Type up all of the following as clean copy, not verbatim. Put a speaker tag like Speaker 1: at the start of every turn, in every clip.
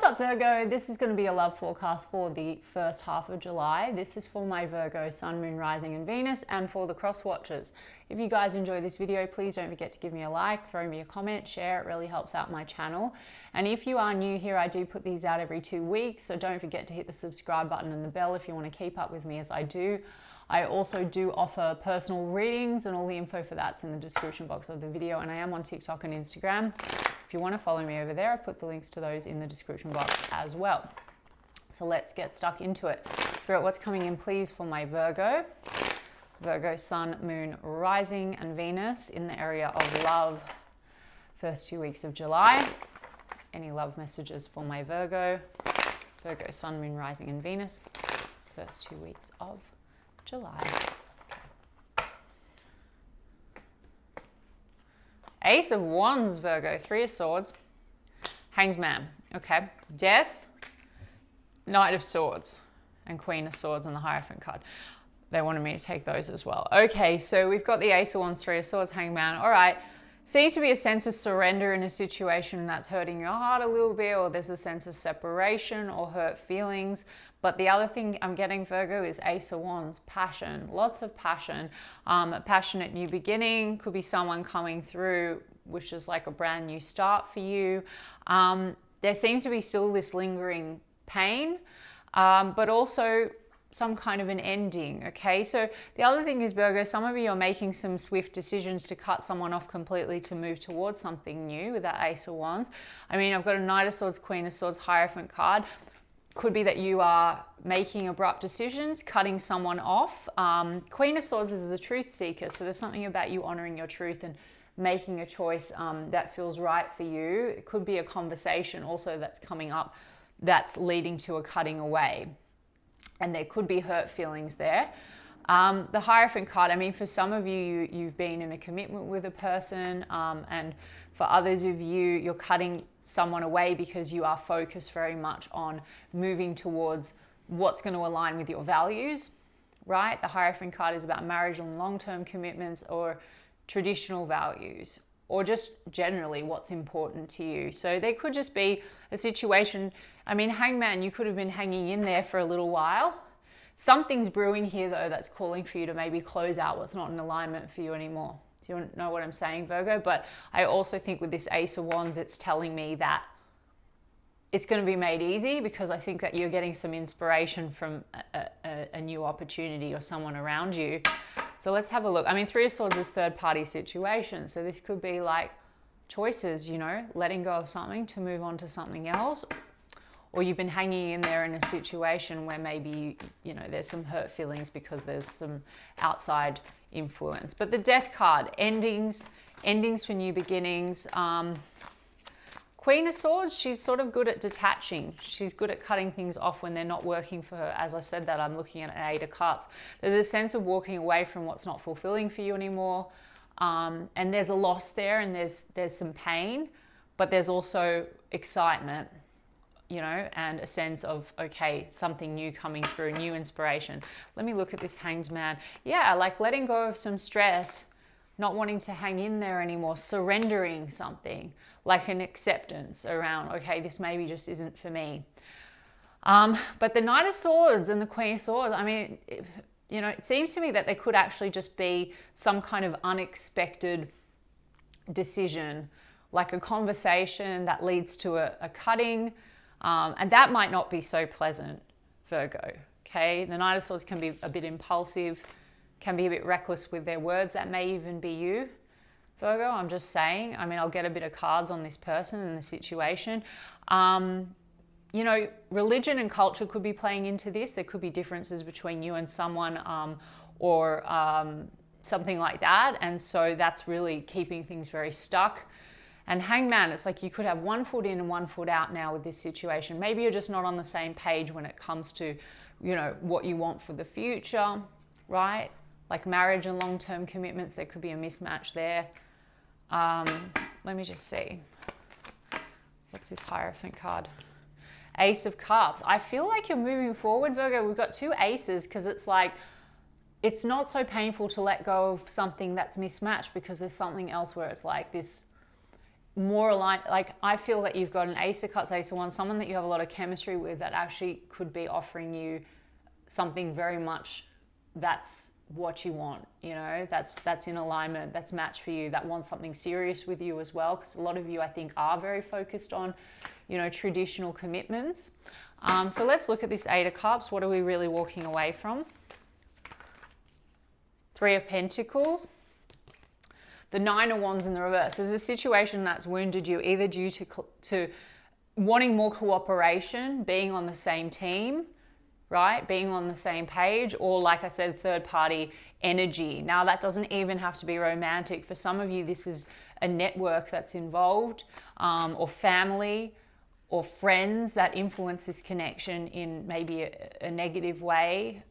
Speaker 1: What's up, Virgo? This is going to be a love forecast for the first half of July. This is for my Virgo Sun, Moon, Rising and Venus, and for the cross watchers. If you guys enjoy this video, please don't forget to give me a like, throw me a comment, share. It really helps out my channel. And if you are new here, I do put these out every 2 weeks, so don't forget to hit the subscribe button and the bell if you want to keep up with me as I do. I also do offer personal readings, and all the info for that's in the description box of the video, and I am on TikTok and Instagram. If you want to follow me over there, I put the links to those in the description box as well. So let's get stuck into it. Spirit, what's coming in, please, for my Virgo? Virgo Sun, Moon, Rising and Venus in the area of love. First 2 weeks of July. Any love messages for my Virgo? Virgo Sun, Moon, Rising and Venus. First 2 weeks of July. Ace of Wands, Virgo, Three of Swords, Hanged Man, okay, Death, Knight of Swords, and Queen of Swords on the Hierophant card. They wanted me to take those as well. Okay, so we've got the Ace of Wands, Three of Swords, Hanged Man. All right, seems to be a sense of surrender in a situation that's hurting your heart a little bit, or there's a sense of separation or hurt feelings. But the other thing I'm getting, Virgo, is Ace of Wands, passion, lots of passion. A passionate new beginning, could be someone coming through, which is like a brand new start for you. There seems to be still this lingering pain, but also some kind of an ending, okay? So the other thing is, Virgo, some of you are making some swift decisions to cut someone off completely to move towards something new with that Ace of Wands. I mean, I've got a Knight of Swords, Queen of Swords, Hierophant card. Could be that you are making abrupt decisions, cutting someone off. Queen of Swords is the truth seeker, so there's something about you honoring your truth and making a choice that feels right for you. It could be a conversation also that's coming up that's leading to a cutting away, and there could be hurt feelings there. The Hierophant card, I mean, for some of you, you've been in a commitment with a person, and for others of you, you're cutting someone away because you are focused very much on moving towards what's going to align with your values, right? The Hierophant card is about marriage and long-term commitments or traditional values, or just generally what's important to you. So there could just be a situation. I mean, Hangman, you could have been hanging in there for a little while. Something's brewing here, though, that's calling for you to maybe close out what's not in alignment for you anymore. Do you know what I'm saying, Virgo? But I also think with this Ace of Wands, it's telling me that it's going to be made easy, because I think that you're getting some inspiration from a new opportunity or someone around you. So let's have a look. I mean, Three of Swords is third-party situation. So this could be like choices, you know, letting go of something to move on to something else. Or you've been hanging in there in a situation where maybe, you know, there's some hurt feelings because there's some outside influence. But the Death card, endings for new beginnings. Queen of Swords, she's sort of good at detaching. She's good at cutting things off when they're not working for her. As I said that, I'm looking at an Eight of Cups. There's a sense of walking away from what's not fulfilling for you anymore. And there's a loss there, and there's some pain, but there's also excitement, you know, and a sense of, okay, something new coming through, new inspiration. Let me look at this Hanged Man. Yeah, like letting go of some stress, not wanting to hang in there anymore, surrendering something, like an acceptance around, okay, this maybe just isn't for me. But the Knight of Swords and the Queen of Swords, I mean, you know, it seems to me that there could actually just be some kind of unexpected decision, like a conversation that leads to a cutting. And that might not be so pleasant, Virgo, okay? The Knight of Swords can be a bit impulsive, can be a bit reckless with their words. That may even be you, Virgo, I'm just saying. I mean, I'll get a bit of cards on this person and the situation. You know, religion and culture could be playing into this. There could be differences between you and someone, or something like that. And so that's really keeping things very stuck. And Hangman, it's like you could have 1 foot in and 1 foot out now with this situation. Maybe you're just not on the same page when it comes to, you know, what you want for the future, right? Like marriage and long-term commitments, there could be a mismatch there. Let me just see. What's this Hierophant card? Ace of Cups. I feel like you're moving forward, Virgo. We've got 2 aces, because it's like, it's not so painful to let go of something that's mismatched, because there's something else where it's like this, more aligned. Like, I feel that you've got an Ace of Cups, Ace of Wands, someone that you have a lot of chemistry with that actually could be offering you something very much that's what you want, you know, that's in alignment, that's matched for you, that wants something serious with you as well, because a lot of you, I think, are very focused on, you know, traditional commitments. So let's look at this Eight of Cups. What are we really walking away from? Three of Pentacles. The Nine of Wands in the reverse. There's a situation that's wounded you, either due to wanting more cooperation, being on the same team, right? Being on the same page, or like I said, third party energy. Now, that doesn't even have to be romantic. For some of you, this is a network that's involved, or family or friends that influence this connection in maybe a negative way.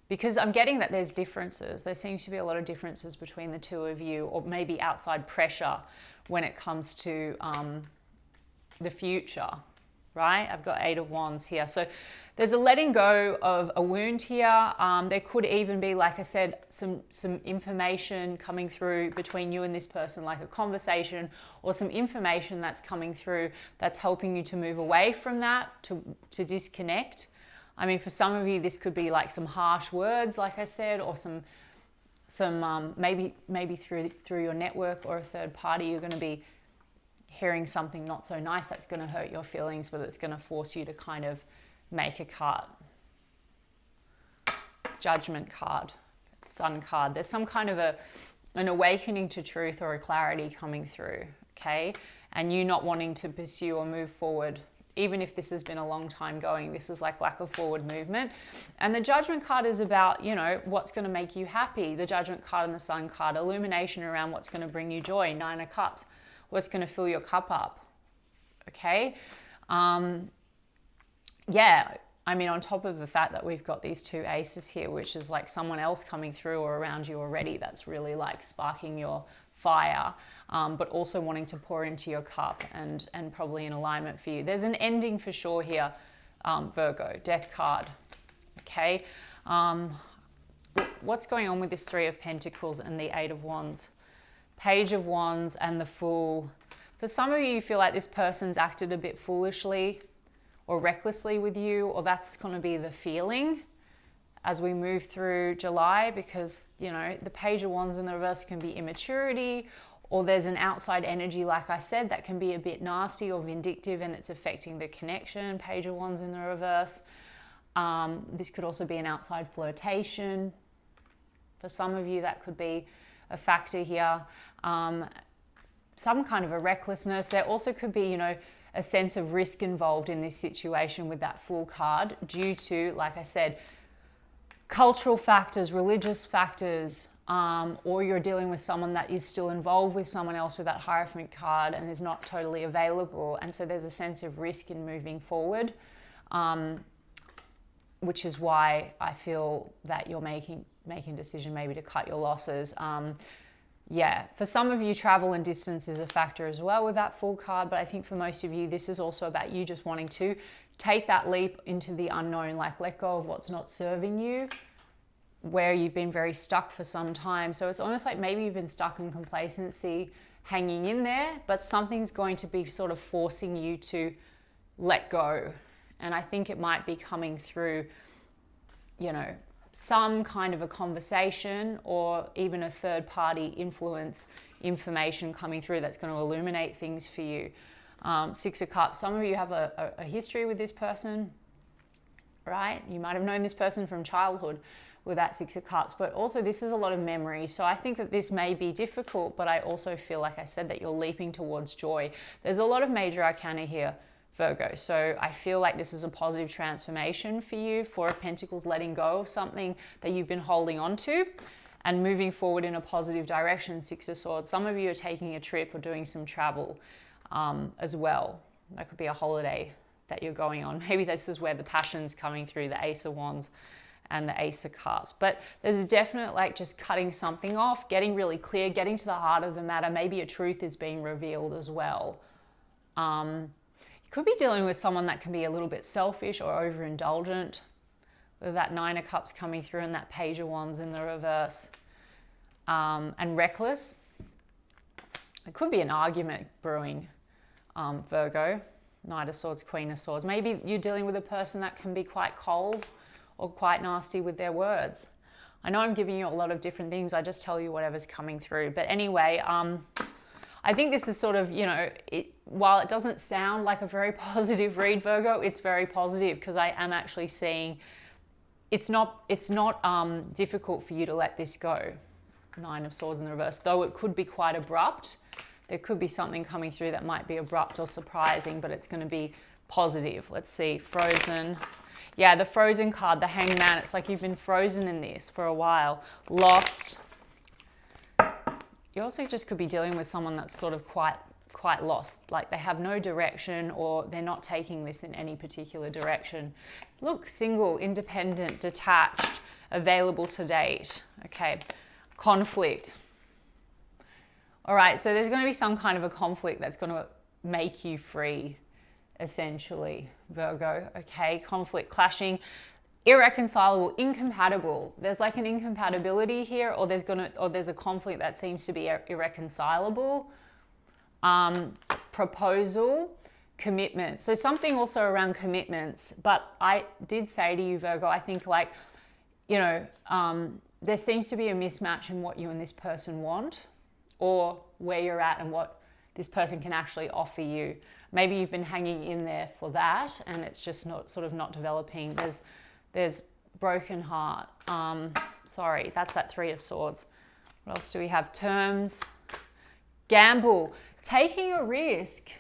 Speaker 1: Because I'm getting that there's differences. There seems to be a lot of differences between the two of you, or maybe outside pressure when it comes to the future, right? I've got Eight of Wands here. So there's a letting go of a wound here. There could even be, like I said, some information coming through between you and this person, like a conversation or some information that's coming through that's helping you to move away from that, to disconnect. I mean, for some of you, this could be like some harsh words, like I said, or some maybe through your network or a third party, you're going to be hearing something not so nice that's going to hurt your feelings, but it's going to force you to kind of make a cut. Judgment card, Sun card. There's some kind of an awakening to truth or a clarity coming through, okay? And you not wanting to pursue or move forward. Even if this has been a long time going, this is like lack of forward movement. And the Judgment card is about, you know, what's going to make you happy. The Judgment card and the Sun card, illumination around what's going to bring you joy. Nine of Cups, what's going to fill your cup up. Okay. Yeah. I mean, on top of the fact that we've got these two aces here, which is like someone else coming through or around you already, that's really like sparking your fire, but also wanting to pour into your cup and probably in alignment for you. There's an ending for sure here, Virgo, Death card, okay? What's going on with this Three of Pentacles and the Eight of Wands? Page of Wands and the Fool. For some of you, you feel like this person's acted a bit foolishly or recklessly with you, or that's going to be the feeling as we move through July, because, you know, the Page of Wands in the reverse can be immaturity, or there's an outside energy, like I said, that can be a bit nasty or vindictive and it's affecting the connection. Page of Wands in the reverse. This could also be an outside flirtation. For some of you, that could be a factor here. Some kind of a recklessness. There also could be, you know, a sense of risk involved in this situation with that Fool card due to, like I said, cultural factors, religious factors, or you're dealing with someone that is still involved with someone else with that Hierophant card and is not totally available. And so there's a sense of risk in moving forward, which is why I feel that you're making a decision maybe to cut your losses. Yeah, for some of you, travel and distance is a factor as well with that Fool card, but I think for most of you, this is also about you just wanting to take that leap into the unknown, like let go of what's not serving you, where you've been very stuck for some time. So it's almost like maybe you've been stuck in complacency, hanging in there, but something's going to be sort of forcing you to let go. And I think it might be coming through, you know, some kind of a conversation or even a third party influence information coming through that's going to illuminate things for you. Six of Cups. Some of you have a history with this person, right? You might have known this person from childhood with that Six of Cups, but also this is a lot of memory. So I think that this may be difficult, but I also feel, like I said, that you're leaping towards joy. There's a lot of major arcana here, Virgo. So I feel like this is a positive transformation for you. Four of Pentacles, letting go of something that you've been holding on to and moving forward in a positive direction. Six of Swords. Some of you are taking a trip or doing some travel as well. That could be a holiday that you're going on. Maybe this is where the passion's coming through, the Ace of Wands and the Ace of Cups. But there's a definite like just cutting something off, getting really clear, getting to the heart of the matter. Maybe a truth is being revealed as well. You could be dealing with someone that can be a little bit selfish or overindulgent, with that Nine of Cups coming through and that Page of Wands in the reverse, and reckless. It could be an argument brewing, Virgo. Knight of Swords, Queen of Swords. Maybe you're dealing with a person that can be quite cold or quite nasty with their words. I know I'm giving you a lot of different things. I just tell you whatever's coming through. But anyway, I think this is sort of, you know, while it doesn't sound like a very positive read, Virgo, it's very positive because I am actually seeing it's not difficult for you to let this go. Nine of Swords in the reverse, though it could be quite abrupt. There could be something coming through that might be abrupt or surprising, but it's going to be positive. Let's see, frozen. Yeah, the frozen card, the Hangman. It's like you've been frozen in this for a while. Lost. You also just could be dealing with someone that's sort of quite lost. Like they have no direction or they're not taking this in any particular direction. Look, single, independent, detached, available to date. Okay, conflict. All right, so there's going to be some kind of a conflict that's going to make you free, essentially, Virgo. Okay, conflict, clashing, irreconcilable, incompatible. There's like an incompatibility here, or there's a conflict that seems to be irreconcilable. Proposal, commitment. So something also around commitments. But I did say to you, Virgo, I think like, you know, there seems to be a mismatch in what you and this person want, or where you're at and what this person can actually offer you. Maybe you've been hanging in there for that and it's just not developing. There's broken heart. Sorry, that's that Three of Swords. What else do we have? Terms, gamble, taking a risk.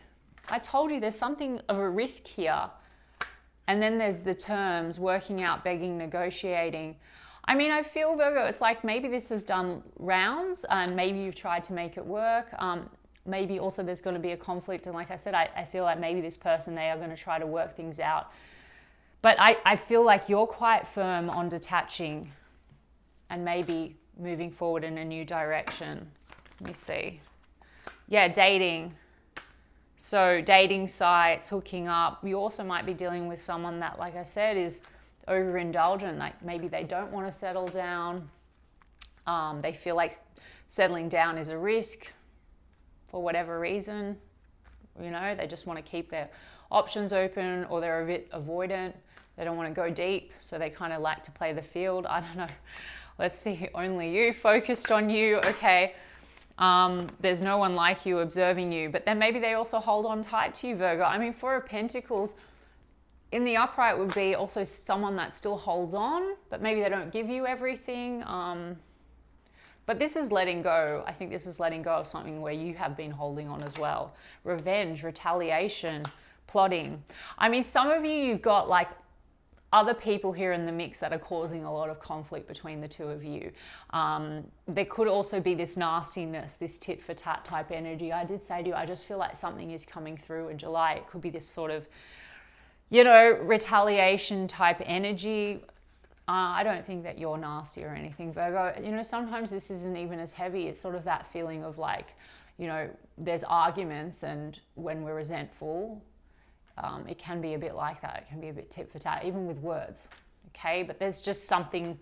Speaker 1: I told you there's something of a risk here. And then there's the terms, working out, begging, negotiating. I mean, I feel, Virgo, it's like maybe this has done rounds and maybe you've tried to make it work. Maybe also there's going to be a conflict. And like I said, I feel like maybe this person, they are going to try to work things out. But I feel like you're quite firm on detaching and maybe moving forward in a new direction. Let me see. Yeah, dating. So dating sites, hooking up. You also might be dealing with someone that, like I said, is overindulgent. Like maybe they don't want to settle down. They feel like settling down is a risk for whatever reason. You know, they just want to keep their options open, or they're a bit avoidant. They don't want to go deep, so they kind of like to play the field. I don't know. Let's see, only you, focused on you. Okay. There's no one like you observing you, but then maybe they also hold on tight to you, Virgo. I mean, Four of Pentacles in the upright would be also someone that still holds on, but maybe they don't give you everything. But this is letting go. I think this is letting go of something where you have been holding on as well. Revenge, retaliation, plotting. I mean, some of you've got like other people here in the mix that are causing a lot of conflict between the two of you. There could also be this nastiness, this tit for tat type energy. I did say to you, I just feel like something is coming through in July. It could be this sort of, you know, retaliation type energy. I don't think that you're nasty or anything, Virgo. You know, sometimes this isn't even as heavy. It's sort of that feeling of like, you know, there's arguments, and when we're resentful, it can be a bit like that. It can be a bit tit for tat, even with words, okay? But there's just something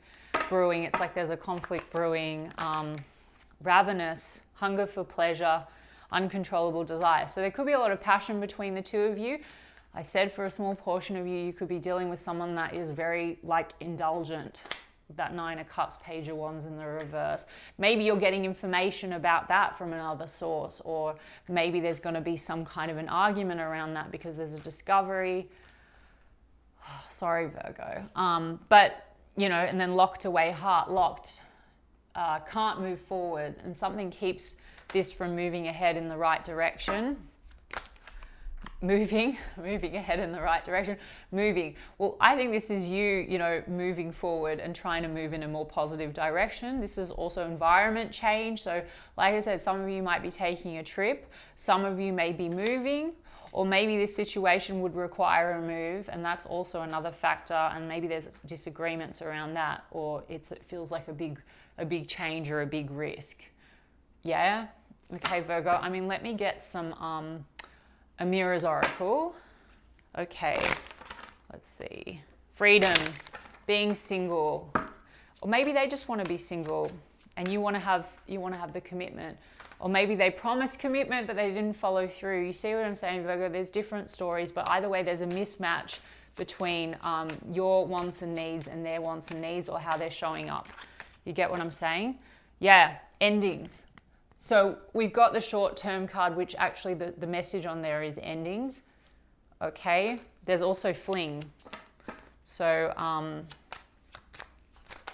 Speaker 1: brewing. It's like there's a conflict brewing, ravenous, hunger for pleasure, uncontrollable desire. So there could be a lot of passion between the two of you. I said for a small portion of you, you could be dealing with someone that is very like indulgent. That Nine of Cups, Page of Wands in the reverse. Maybe you're getting information about that from another source, or maybe there's going to be some kind of an argument around that because there's a discovery. Sorry, Virgo. But, you know, and then locked away, heart locked, can't move forward, and something keeps this from moving ahead in the right direction. Moving ahead in the right direction, Well, I think this is you know, moving forward and trying to move in a more positive direction. This is also environment change. So like I said, some of you might be taking a trip. Some of you may be moving, or maybe this situation would require a move, and that's also another factor. And maybe there's disagreements around that, or it feels like a big change or a big risk. Yeah? Okay, Virgo. I mean, let me get some Amira's Oracle. Okay, let's see. Freedom, being single, or maybe they just want to be single, and you want to have the commitment. Or maybe they promised commitment, but they didn't follow through. You see what I'm saying, Virgo? There's different stories, but either way, there's a mismatch between your wants and needs and their wants and needs, or how they're showing up. You get what I'm saying? Yeah, endings. So we've got the short-term card, which actually the message on there is endings. Okay. There's also fling. So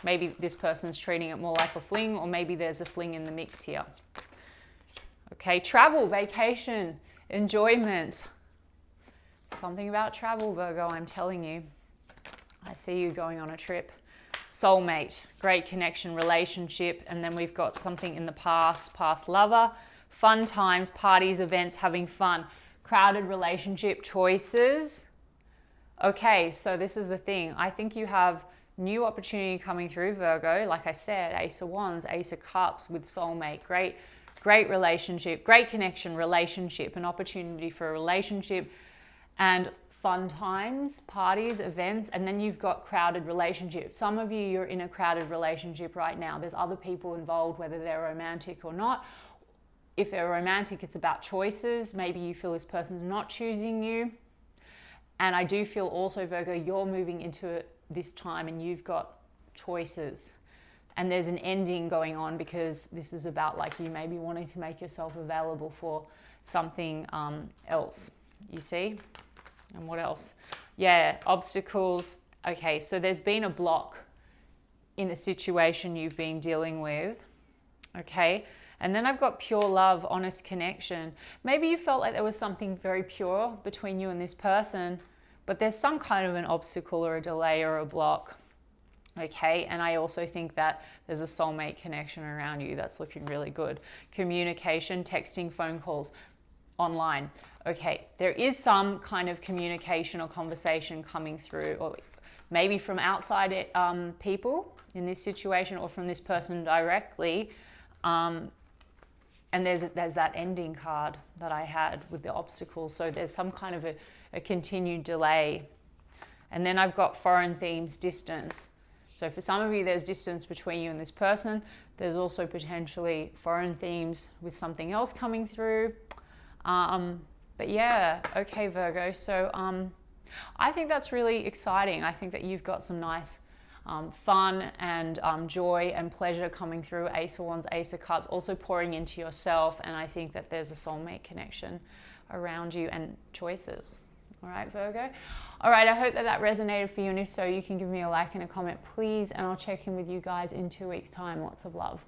Speaker 1: maybe this person's treating it more like a fling, or maybe there's a fling in the mix here. Okay, travel, vacation, enjoyment. Something about travel, Virgo, I'm telling you. I see you going on a trip. Soulmate, great connection, relationship. And then we've got something in the past, past lover, fun times, parties, events, having fun, crowded relationship, choices. Okay, so this is the thing. I think you have new opportunity coming through, Virgo. Like I said, Ace of Wands, Ace of Cups with soulmate. Great relationship, great connection, relationship, an opportunity for a relationship, and fun times, parties, events. And then you've got crowded relationships. Some of you, you're in a crowded relationship right now. There's other people involved, whether they're romantic or not. If they're romantic, it's about choices. Maybe you feel this person's not choosing you. And I do feel also, Virgo, you're moving into this time and you've got choices. And there's an ending going on, because this is about like you maybe wanting to make yourself available for something else. You see? And what else? Yeah, obstacles. Okay, so there's been a block in a situation you've been dealing with. Okay. And then I've got pure love, honest connection. Maybe you felt like there was something very pure between you and this person, but there's some kind of an obstacle or a delay or a block. Okay, and I also think that there's a soulmate connection around you that's looking really good. Communication, texting, phone calls, online. Okay, there is some kind of communication or conversation coming through, or maybe from outside people in this situation, or from this person directly. And there's that ending card that I had with the obstacles. So there's some kind of a continued delay. And then I've got foreign themes, distance. So for some of you, there's distance between you and this person. There's also potentially foreign themes with something else coming through. But yeah, okay, Virgo. So I think that's really exciting. I think that you've got some nice fun and joy and pleasure coming through. Ace of Wands, Ace of Cups, also pouring into yourself. And I think that there's a soulmate connection around you and choices. All right, Virgo. All right, I hope that resonated for you. And if so, you can give me a like and a comment, please. And I'll check in with you guys in 2 weeks' time. Lots of love.